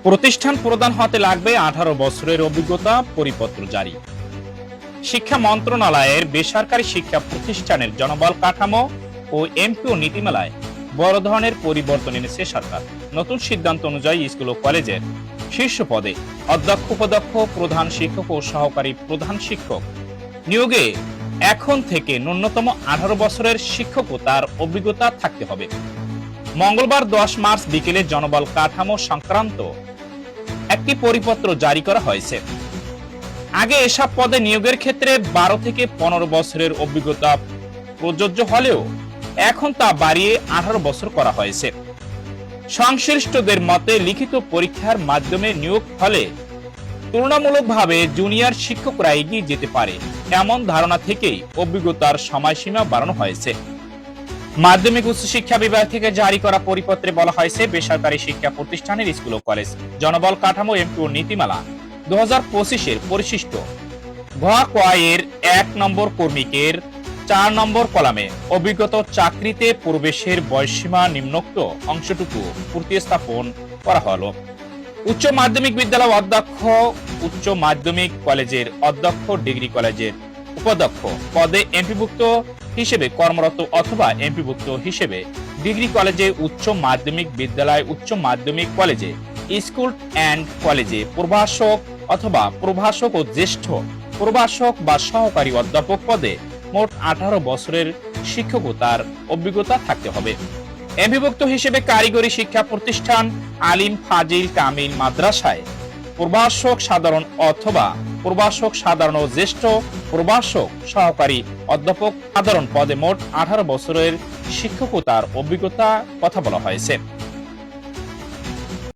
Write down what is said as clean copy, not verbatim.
প্রতিষ্ঠান প্রদান হতে লাগবে 18 বছরের অভিজ্ঞতা, পরিপত্র জারি। শিক্ষা মন্ত্রণালয়ের বেসরকারি শিক্ষা প্রতিষ্ঠানের জনবল কাঠামো ও এমপিও নীতিমালায় বড় ধরনের পরিবর্তন এনেছে সরকার। নতুন সিদ্ধান্ত অনুযায়ী স্কুল ও কলেজের শীর্ষ পদে অধ্যক্ষ, উপাধ্যক্ষ, প্রধান শিক্ষক ও সহকারী প্রধান শিক্ষক নিয়োগে এখন থেকে ন্যূনতম 18 বছরের শিক্ষকতার অভিজ্ঞতা থাকতে হবে। মঙ্গলবার 10 মার্চ বিকেলে জনবল কাঠামো সংক্রান্ত একটি পরিপত্র জারি করা হয়েছে। আগে এসব পদে নিয়োগের ক্ষেত্রে 12 থেকে 15 বছরের অভিজ্ঞতা প্রযোজ্য হলেও এখন তা বাড়িয়ে 18 বছর করা হয়েছে। সংশ্লিষ্টদের মতে লিখিত পরীক্ষার মাধ্যমে নিয়োগ হলে তুলনামূলকভাবে জুনিয়র শিক্ষকরা এগিয়ে যেতে পারে, এমন ধারণা থেকেই অভিজ্ঞতার সময়সীমা বাড়ানো হয়েছে। মাধ্যমিক উচ্চশিক্ষা বিভাগ থেকে জারি করা পরিপত্রে বলা হয়েছে, বেসরকারি শিক্ষা প্রতিষ্ঠানের স্কুল ও কলেজ জনবল কাঠামো এমপিও নীতিমালা 2025-এর পরিশিষ্ট ঘ ক এর 1 নম্বর কর্মীকের 4 নম্বর কলামে অভিজ্ঞতা চাকরিতে প্রবেশের বয়সসীমা নিম্নোক্ত অংশটুকু প্রতিস্থাপন করা হলো। উচ্চ মাধ্যমিক বিদ্যালয় অধ্যক্ষ, উচ্চ মাধ্যমিক কলেজের অধ্যক্ষ, ডিগ্রি কলেজের উপাধ্যক্ষ পদে এমপিভুক্ত হিসেবে কর্মরত অথবা এমপিভুক্ত হিসেবে ডিগ্রি কলেজে, উচ্চ মাধ্যমিক বিদ্যালয়, উচ্চ মাধ্যমিক কলেজে, স্কুল অ্যান্ড কলেজে প্রভাষক অথবা প্রভাষক ও জ্যেষ্ঠ প্রভাষক বা সহকারী অধ্যাপক পদে মোট 18 বছরের শিক্ষকতার অভিজ্ঞতা থাকতে হবে। এমপিভুক্ত হিসেবে কারিগরি শিক্ষা প্রতিষ্ঠান, আলিম, ফাজিল, কামিল মাদ্রাসায় প্রভাষক সাধারণ অথবা প্রভাষক সাধারণ ও জ্যেষ্ঠ প্রভাষক সহকারী অধ্যাপক সাধারণ পদে মোট 18 বছরের শিক্ষকতার অভিজ্ঞতা কথা বলা হয়েছে।